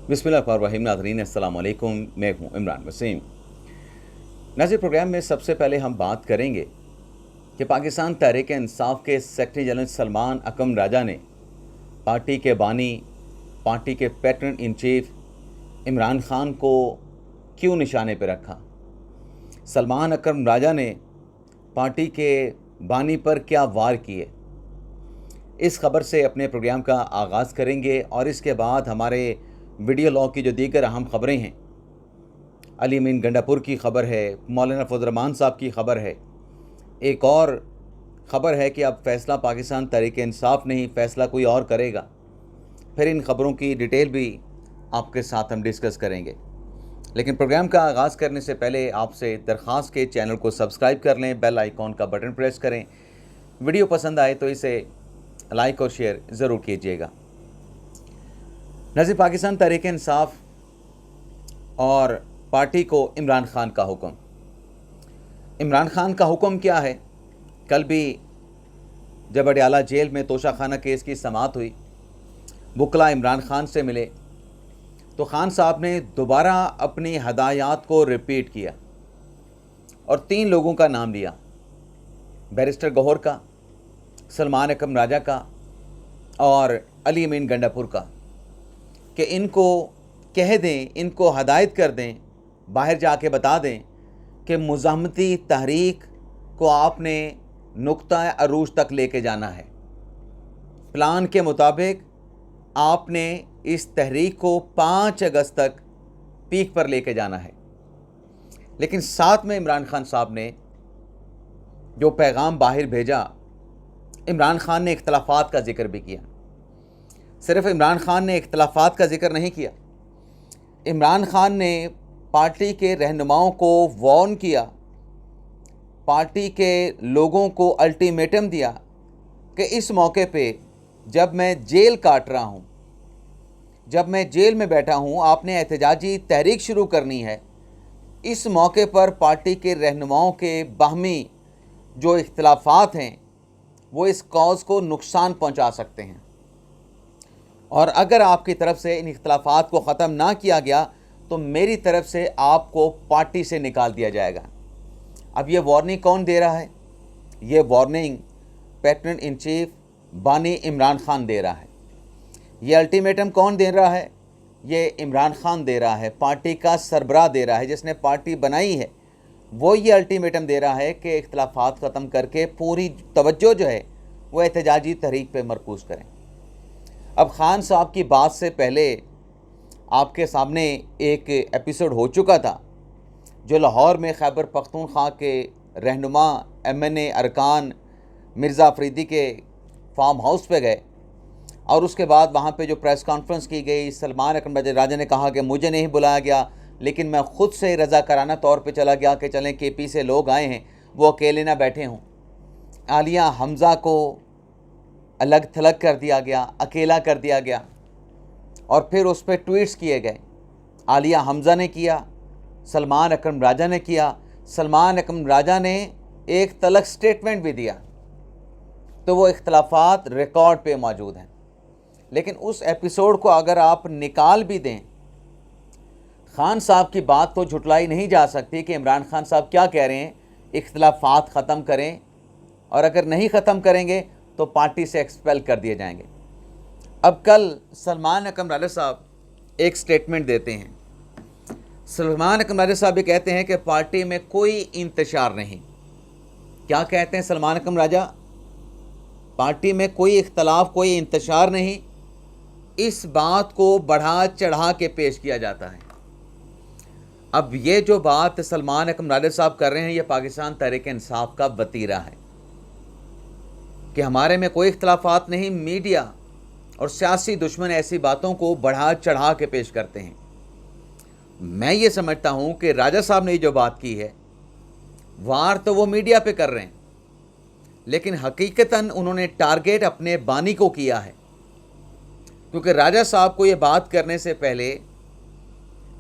बिस्मिल्लाहिर्रहमानिर्रहीम। नाज़रीन अस्सलाम वालेकुम, मैं हूँ इमरान वसीम। नाज़रीन, प्रोग्राम में सबसे पहले हम बात करेंगे कि पाकिस्तान तहरीक इंसाफ के सेक्रेटरी जनरल सलमान अकरम राजा ने पार्टी के बानी, पार्टी के pattern in chief Imran Khan को क्यों निशाने पर रखा। सलमान अकरम राजा ने पार्टी के बानी पर क्या वार किए, इस खबर से अपने प्रोग्राम का आगाज़ करेंगे और इसके बाद हमारे वीडियो लॉग की जो दीगर अहम ख़बरें हैं, अली अमीन गंडापुर की ख़बर है, मौलाना फजल रहमान साहब की ख़बर है, एक और ख़बर है कि अब फ़ैसला पाकिस्तान तहरीक इंसाफ नहीं, फ़ैसला कोई और करेगा। फिर इन ख़बरों की डिटेल भी आपके साथ हम डिस्कस करेंगे। लेकिन प्रोग्राम का आगाज़ करने से पहले आपसे दरख्वास्त के चैनल को सब्सक्राइब कर लें, बेल आइकॉन का बटन प्रेस करें। वीडियो पसंद आए तो इसे लाइक और शेयर ज़रूर कीजिएगा। नाज़रीन, पाकिस्तान तहरीक इंसाफ और पार्टी को इमरान खान का हुक्म। इमरान खान का हुक्म क्या है? कल भी जब अडयाला जेल में तोशाखाना केस की समाअत हुई, वकला इमरान खान से मिले तो खान साहब ने दोबारा अपनी हदायत को रिपीट किया और 3 लोगों का नाम लिया, बैरिस्टर गौहर का, सलमान अकरम राजा का और अली अमीन गंडापुर का, कि इनको कह दें, इनको हदायत कर दें, बाहर जाके बता दें कि मुज़ाहमती तहरीक को आपने नुक्ता अरूज तक लेके जाना है। प्लान के मुताबिक आपने इस तहरीक को 5 अगस्त तक पीक पर लेके जाना है। लेकिन साथ में इमरान खान साहब ने जो पैगाम बाहर भेजा, इमरान खान ने इख्तलाफात का जिक्र भी किया। सिर्फ इमरान खान ने इख्तलाफात का जिक्र नहीं किया, इमरान खान ने पार्टी के रहनुमाओं को वार्न किया, पार्टी के लोगों को अल्टीमेटम दिया कि इस मौके पे जब मैं जेल काट रहा हूँ, जब मैं जेल में बैठा हूँ, आपने एहतजाजी तहरीक शुरू करनी है। इस मौके पर पार्टी के रहनुमाओं के बाहमी जो इख्तलाफात हैं वो इस कॉज को नुकसान पहुँचा सकते हैं और अगर आपकी तरफ से इन इख्तलाफात को ख़त्म ना किया गया तो मेरी तरफ से आपको पार्टी से निकाल दिया जाएगा। अब ये वार्निंग कौन दे रहा है? ये वार्निंग पैटर्न इन चीफ बानी इमरान खान दे रहा है। ये अल्टीमेटम कौन दे रहा है? ये इमरान खान दे रहा है, पार्टी का सरबराह दे रहा है, जिसने पार्टी बनाई है। वो ये अल्टीमेटम दे रहा है कि इख्तलाफात ख़त्म करके पूरी तवज्जो जो है वो एहतजाजी तहरीक पे मरकूज़ करें। अब खान साहब की बात से पहले आपके सामने एक एपिसोड हो चुका था जो लाहौर में खैबर पख्तूनख्वा के रहनुमा MNA अरकान मिर्ज़ा अफरीदी के फार्म हाउस पे गए और उसके बाद वहाँ पे जो प्रेस कॉन्फ्रेंस की गई, सलमान अकरम राजा ने कहा कि मुझे नहीं बुलाया गया, लेकिन मैं ख़ुद से रज़ाकाराना तौर पे चला गया कि चलें KP से लोग आए हैं, वो अकेले ना बैठे हों। आलिया हमज़ा को अलग थलग कर दिया गया, अकेला कर दिया गया और फिर उस पर ट्वीट्स किए गए। आलिया हमज़ा ने किया, सलमान अकरम राजा ने किया, सलमान अकरम राजा ने एक तलक स्टेटमेंट भी दिया। तो वो इख्तलाफात रिकॉर्ड पे मौजूद हैं। लेकिन उस एपिसोड को अगर आप निकाल भी दें, खान साहब की बात तो झुटलाई नहीं जा सकती कि इमरान खान साहब क्या कह रहे हैं, इख्तलाफात ख़त्म करें और अगर नहीं ख़त्म करेंगे तो पार्टी से एक्सपेल कर दिए जाएंगे। अब कल सलमान अकरम राजा साहब एक स्टेटमेंट देते हैं। सलमान अकरम राजा साहब ये कहते हैं कि पार्टी में कोई इंतशार नहीं। क्या कहते हैं सलमान अकरम राजा? पार्टी में कोई इख्तलाफ, कोई इंतशार नहीं। इस बात को बढ़ा चढ़ा के पेश किया जाता है। अब ये जो बात सलमान अकरम राजा साहब कर रहे हैं, ये पाकिस्तान तहरीक इंसाफ का वतीरा है कि हमारे में कोई इख्तलाफात नहीं। मीडिया और सियासी दुश्मन ऐसी बातों को बढ़ा चढ़ा के पेश करते हैं। मैं ये समझता हूँ कि राजा साहब ने जो बात की है, वार तो वो मीडिया पे कर रहे हैं, लेकिन हकीकतन उन्होंने टारगेट अपने बानी को किया है। क्योंकि राजा साहब को ये बात करने से पहले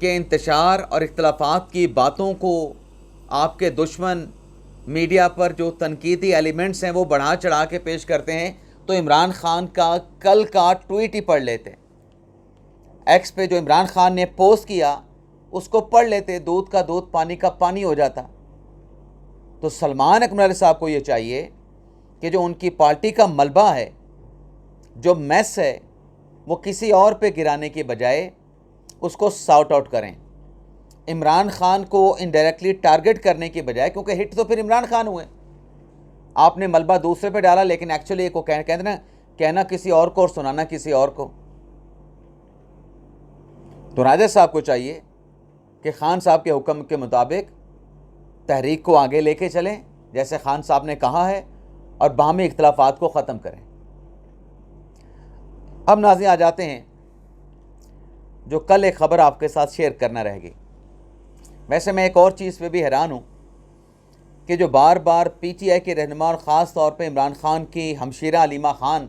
कि इंतशार और इख्तलाफात की बातों को आपके दुश्मन मीडिया पर जो तनकीदी एलिमेंट्स हैं वो बढ़ा चढ़ा के पेश करते हैं, तो इमरान खान का कल का ट्वीट ही पढ़ लेते। एक्स पे जो इमरान खान ने पोस्ट किया उसको पढ़ लेते, दूध का दूध पानी का पानी हो जाता। तो सलमान अकबर साहब को ये चाहिए कि जो उनकी पार्टी का मलबा है, जो मैस है, वो किसी और पे गिराने के बजाय उसको सॉर्ट आउट करें। इमरान खान को इनडायरेक्टली टारगेट करने के बजाय, क्योंकि हिट तो फिर इमरान खान हुए, आपने मलबा दूसरे पे डाला, लेकिन एक्चुअली को कहते ना, कहना किसी और को और सुनाना किसी और को। तो राजा साहब को चाहिए कि खान साहब के हुक्म के मुताबिक तहरीक को आगे लेके चलें जैसे खान साहब ने कहा है, और बाहमी इख्तलाफात को ख़त्म करें। अब नाज़रीन आ जाते हैं जो कल एक ख़बर आपके साथ शेयर करना रहेगी। वैसे मैं एक और चीज़ पे भी हैरान हूँ कि जो बार बार पीटीआई के रहनुमा और ख़ास तौर पे इमरान खान की हमशीरा अलीमा खान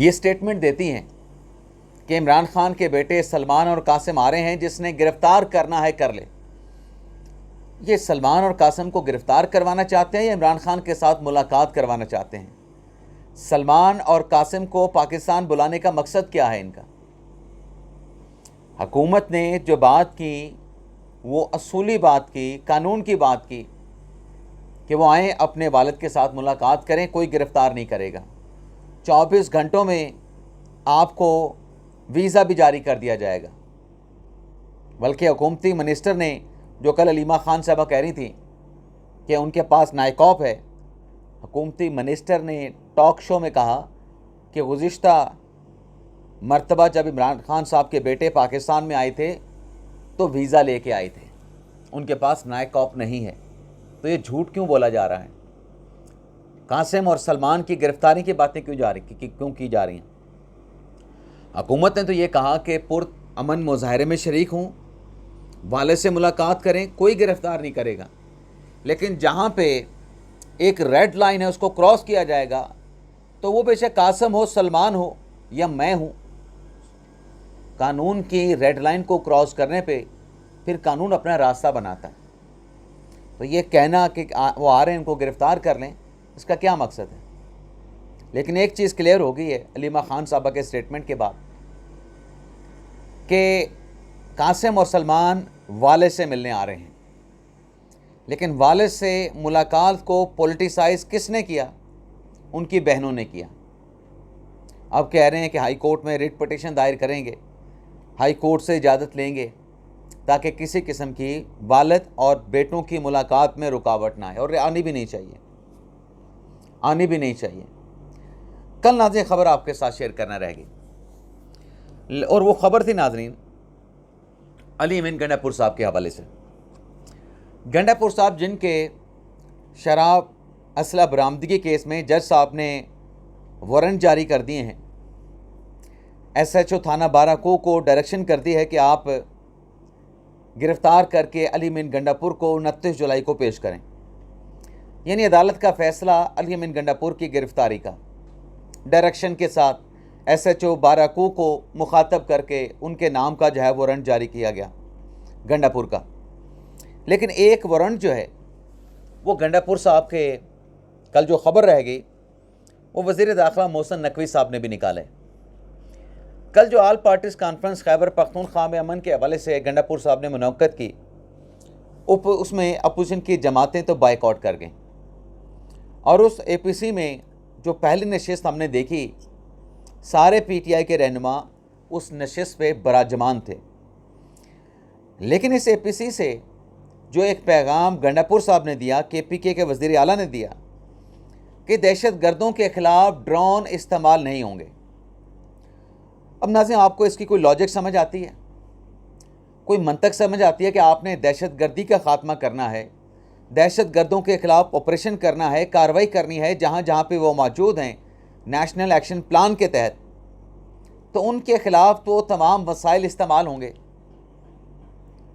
ये स्टेटमेंट देती हैं कि इमरान खान के बेटे सलमान और कासिम आ रहे हैं, जिसने गिरफ़्तार करना है कर ले। ये सलमान और कासिम को गिरफ़्तार करवाना चाहते हैं या इमरान खान के साथ मुलाकात करवाना चाहते हैं? सलमान और कासिम को पाकिस्तान बुलाने का मकसद क्या है इनका? हुकूमत ने जो बात की वो असूली बात की, कानून की बात की कि वो आएँ अपने वालिद के साथ मुलाकात करें, कोई गिरफ़्तार नहीं करेगा। 24 घंटों में आपको वीज़ा भी जारी कर दिया जाएगा। बल्कि हुकूमती मिनिस्टर ने, जो कल अलीमा खान साहबा कह रही थी कि उनके पास नायकॉप है, हुकूमती मिनिस्टर ने टॉक शो में कहा कि गुज़िश्ता मर्तबा जब इमरान खान साहब के बेटे पाकिस्तान में आए थे तो वीज़ा लेके आए थे, उनके पास नायकॉप नहीं है। तो ये झूठ क्यों बोला जा रहा है? कासिम और सलमान की गिरफ़्तारी की बातें क्यों की जा रही हैं? हुकूमत ने तो ये कहा कि पुरअमन मुज़ाहरे में शरीक हों, वाले से मुलाकात करें, कोई गिरफ़्तार नहीं करेगा। लेकिन जहाँ पे एक रेड लाइन है उसको क्रॉस किया जाएगा, तो वो बेशक कासिम हो, सलमान हो या मैं हूँ, कानून की रेड लाइन को क्रॉस करने पे फिर कानून अपना रास्ता बनाता है। तो ये कहना कि वो आ रहे हैं इनको गिरफ़्तार कर लें, इसका क्या मकसद है? लेकिन एक चीज़ क्लियर हो गई है अलीमा खान साहबा के स्टेटमेंट के बाद कि कासिम और सलमान वाले से मिलने आ रहे हैं। लेकिन वाले से मुलाकात को पॉलिटिसाइज किसने किया? उनकी बहनों ने किया। अब कह रहे हैं कि हाई कोर्ट में रिट पिटीशन दायर करेंगे, हाई कोर्ट से इजाज़त लेंगे ताकि किसी किस्म की वालिद और बेटों की मुलाकात में रुकावट ना आए, और आनी भी नहीं चाहिए, आनी भी नहीं चाहिए। कल नाज़रीन ख़बर आपके साथ शेयर करना रहेगी, और वो ख़बर थी नाज़रीन अली अमीन गंडापुर साहब के हवाले से। गंडापुर साहब जिनके शराब असला बरामदगी केस में जज साहब ने वारंट जारी कर दिए हैं, SHO थाना बाराको को डायरेक्शन कर दी है कि आप गिरफ़्तार करके अली अमीन गंडापुर को 29 जुलाई को पेश करें। यानी अदालत का फ़ैसला अली अमीन गंडापुर की गिरफ़्तारी का डायरेक्शन के साथ SHO बाराको को मुखातब करके उनके नाम का जो है वारंट जारी किया गया गंडापुर का। लेकिन एक वारंट जो है वो गंडापुर साहब के कल जो ख़बर रहेगी वो वज़ीर दाखिला मोहसिन नकवी साहब ने भी निकाले। कल जो आल पार्टीज़ कॉन्फ्रेंस खैबर पख्तूनख्वा में अमन के हवाले से गंडापुर साहब ने मुनक्कद की, उसमें अपोजिशन की जमातें तो बाइकआउट कर गईं, और उस APC में जो पहली नशिस्त हमने देखी, सारे PTI के रहनुमा उस नशिस्त पे बराजमान थे। लेकिन इस APC से जो एक पैगाम गंडापुर साहब ने दिया, KPK के वज़ीर आला ने दिया कि दहशत गर्दों के ख़िलाफ़ ड्रोन इस्तेमाल नहीं होंगे। अब नाज़रीन आपको इसकी कोई लॉजिक समझ आती है, कोई मंतक समझ आती है कि आपने दहशत गर्दी का ख़ात्मा करना है, दहशत गर्दों के ख़िलाफ़ ऑपरेशन करना है, कार्रवाई करनी है जहाँ जहाँ पे वो मौजूद हैं नेशनल एक्शन प्लान के तहत, तो उनके ख़िलाफ़ तो तमाम वसाइल इस्तेमाल होंगे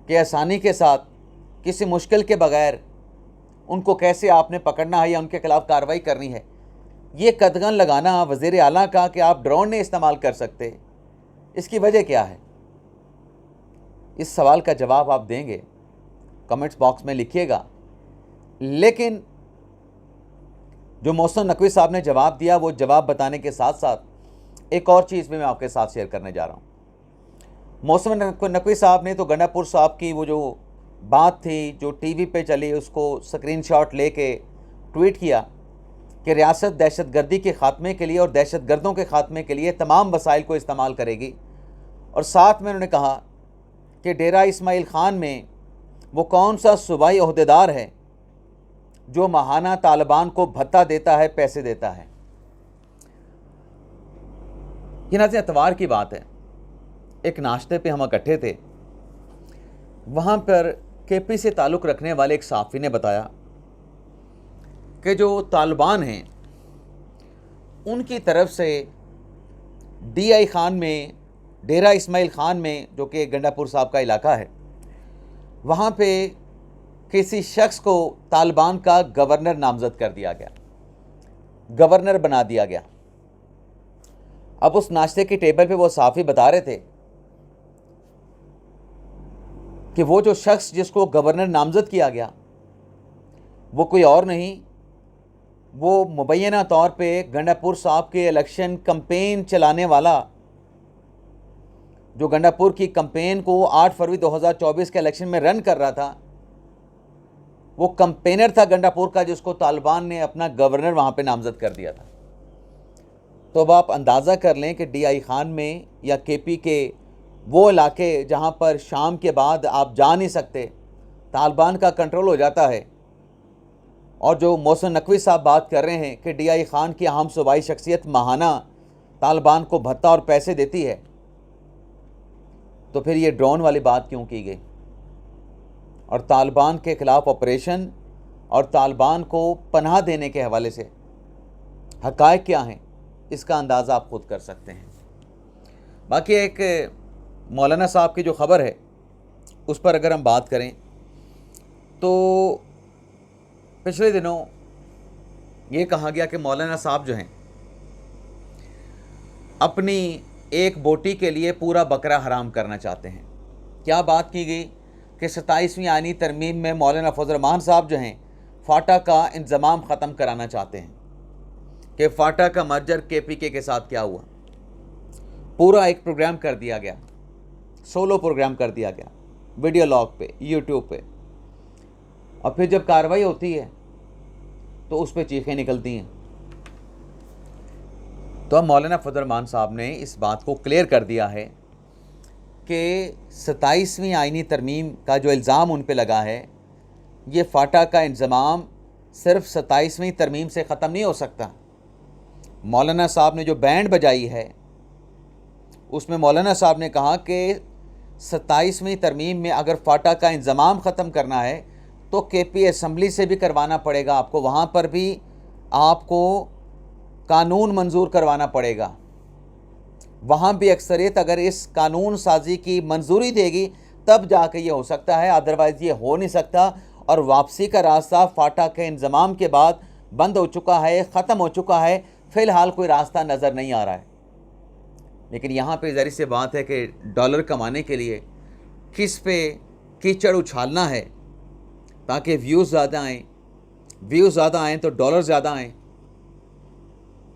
कि आसानी के साथ किसी मुश्किल के बग़ैर उनको कैसे आपने पकड़ना है या उनके ख़िलाफ़ कार्रवाई करनी है। ये कदगन लगाना वज़ीर आला का कि आप ड्रोन नहीं इस्तेमाल कर सकते, इसकी वजह क्या है? इस सवाल का जवाब आप देंगे, कमेंट्स बॉक्स में लिखिएगा। लेकिन जो मोहसिन नकवी साहब ने जवाब दिया, वो जवाब बताने के साथ साथ एक और चीज़ भी मैं आपके साथ शेयर करने जा रहा हूँ। मोहसिन नकवी साहब ने तो गंडापुर साहब की वो जो बात थी जो टीवी पे चली उसको स्क्रीनशॉट लेके ट्वीट किया कि रियासत दहशतगर्दी के ख़ात्मे के लिए और दहशतगर्दों के ख़ात्मे के लिए तमाम वसाइल को इस्तेमाल करेगी। और साथ में उन्होंने कहा कि डेरा इस्माइल ख़ान में वो कौन सा सूबाई ओहदेदार है जो माहाना तालिबान को भत्ता देता है, पैसे देता है। ये नाज़रीन एतवार की बात है, एक नाश्ते पे हम इकट्ठे थे। वहाँ पर केपी से ताल्लुक़ रखने वाले एक सहाफ़ी ने बताया कि जो तालिबान हैं उनकी तरफ से DI ख़ान में, डेरा इस्माइल ख़ान में, जो कि गंडापुर साहब का इलाका है, वहाँ पे किसी शख्स को तालिबान का गवर्नर नामज़द कर दिया गया, गवर्नर बना दिया गया। अब उस नाश्ते की टेबल पे वो सहाफ़ी बता रहे थे कि वो जो शख्स जिसको गवर्नर नामज़द किया गया वो कोई और नहीं, वो मुबैना तौर पे गंडापुर साहब के इलेक्शन कैंपेन चलाने वाला, जो गंडापुर की कैंपेन को 8 फरवरी 2024 के इलेक्शन में रन कर रहा था, वो कैंपेनर था गंडापुर का जिसको तालिबान ने अपना गवर्नर वहाँ पे नामज़द कर दिया था। तो अब आप अंदाज़ा कर लें कि DI ख़ान में या KP के वो इलाके जहाँ पर शाम के बाद आप जा नहीं सकते, तालिबान का कंट्रोल हो जाता है। और जो मोहसिन नकवी साहब बात कर रहे हैं कि DI ख़ान की अहम सूबाई शख्सियत माहाना तालिबान को भत्ता और पैसे देती है, तो फिर ये ड्रोन वाली बात क्यों की गई? और तालिबान के ख़िलाफ़ ऑपरेशन और तालिबान को पनाह देने के हवाले से हक़ाइक़ क्या हैं, इसका अंदाज़ा आप ख़ुद कर सकते हैं। बाकी एक मौलाना साहब की जो ख़बर है उस पर अगर हम बात करें तो पिछले दिनों ये कहा गया कि मौलाना साहब जो हैं अपनी एक बोटी के लिए पूरा बकरा हराम करना चाहते हैं। क्या बात की गई कि 27वीं आईनी तरमीम में मौलाना फजल रहमान साहब जो हैं फाटा का इंतज़ाम ख़त्म कराना चाहते हैं कि फाटा का मर्जर KPK के साथ क्या हुआ। पूरा एक प्रोग्राम कर दिया गया, सोलो प्रोग्राम कर दिया गया वीडियो लॉग पे, यूट्यूब पे, और फिर जब कार्रवाई होती है तो उस पर चीखें निकलती हैं। तो अब मौलाना फजल रहमान साहब ने इस बात को क्लियर कर दिया है कि 27वीं आईनी तरमीम का जो इल्ज़ाम उन पे लगा है, ये फाटा का इंतज़ाम सिर्फ 27वीं तरमीम से ख़त्म नहीं हो सकता। मौलाना साहब ने जो बैंड बजाई है उसमें मौलाना साहब ने कहा कि 27वीं तरमीम में अगर फाटा का इंतज़ाम ख़त्म करना है तो KP असम्बली से भी करवाना पड़ेगा आपको, वहाँ पर भी आपको कानून मंजूर करवाना पड़ेगा। वहाँ भी अक्सरियत अगर इस कानून साजी की मंजूरी देगी तब जाके ये हो सकता है, अदरवाइज़ ये हो नहीं सकता। और वापसी का रास्ता फाटा के इंतज़ाम के बाद बंद हो चुका है, ख़त्म हो चुका है। फ़िलहाल कोई रास्ता नज़र नहीं आ रहा है। लेकिन यहाँ पे ज़ाहिर सी बात है कि डॉलर कमाने के लिए किस पे कीचड़ उछालना है ताकि व्यूज़ ज़्यादा आएँ, व्यूज़ ज़्यादा आएँ तो डॉलर ज़्यादा आएँ,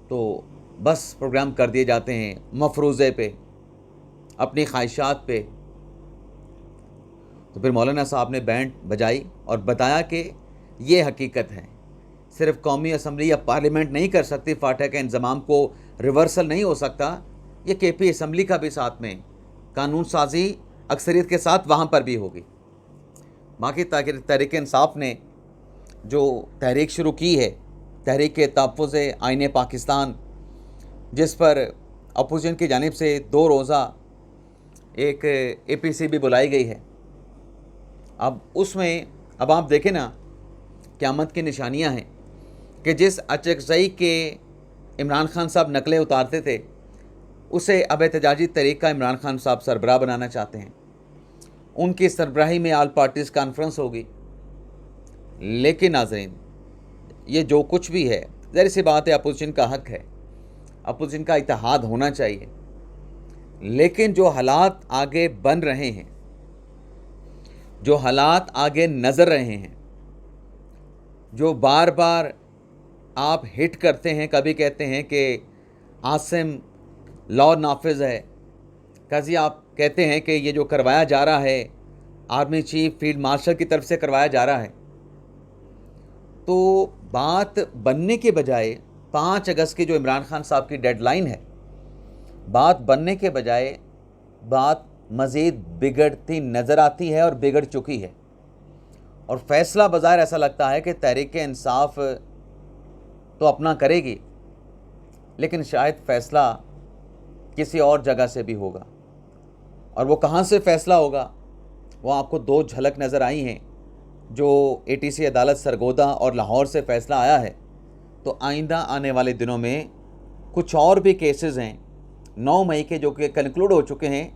तो बस प्रोग्राम कर दिए जाते हैं मफरूज़े पे, अपनी ख्वाहिशात पे। तो फिर मौलाना साहब ने बैंड बजाई और बताया कि ये हकीकत है, सिर्फ कौमी असम्बली या पार्लियामेंट नहीं कर सकती, फाटा के इंतज़ाम को रिवर्सल नहीं हो सकता, ये KP असम्बली का भी साथ में कानून साजी अक्सरियत के साथ वहाँ पर भी होगी। बाकी तहरीक इंसाफ ने जो तहरीक शुरू की है, तहरीक तहफ़्फ़ुज़ आईन पाकिस्तान, जिस पर अपोजिशन की जानिब से 2 रोज़ा एक APC भी बुलाई गई है। अब उसमें अब आप देखें ना, क़यामत की निशानियां हैं कि जिस अचकज़ई के इमरान खान साहब नकलें उतारते थे उसे अब एहतजाजी तहरीक का इमरान खान साहब सरबराह बनाना चाहते हैं। उनकी सरबराही में ऑल पार्टीज़ कॉन्फ्रेंस होगी। लेकिन नाज़रीन, ये जो कुछ भी है, ज़ाहिर सी बात है अपोजिशन का हक़ है, अपोजिशन का इत्तेहाद होना चाहिए। लेकिन जो हालात आगे बन रहे हैं, जो हालात आगे नज़र रहे हैं, जो बार बार आप हिट करते हैं, कभी कहते हैं कि आसिम लॉ नाफिज है। काजी आप कहते हैं कि ये जो करवाया जा रहा है आर्मी चीफ फील्ड मार्शल की तरफ से करवाया जा रहा है, तो बात बनने के बजाय 5 अगस्त की जो इमरान खान साहब की डेडलाइन है, बात बनने के बजाय बात मज़ीद बिगड़ती नज़र आती है और बिगड़ चुकी है। और फ़ैसला बज़ाहिर ऐसा लगता है कि तहरीक-ए-इंसाफ़ तो अपना करेगी, लेकिन शायद फ़ैसला किसी और जगह से भी होगा। और वो कहाँ से फ़ैसला होगा, वो आपको 2 झलक नज़र आई हैं। जो ATC अदालत सरगोदा और लाहौर से फ़ैसला आया है, तो आइंदा आने वाले दिनों में कुछ और भी केसेस हैं 9 मई के जो कि कंक्लूड हो चुके हैं,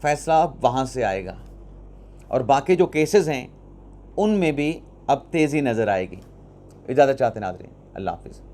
फ़ैसला वहाँ से आएगा। और बाकी जो केसेस हैं उनमें भी अब तेज़ी नज़र आएगी। इजाज़त चाहते नाज़रीन, अल्लाह हाफ़िज़।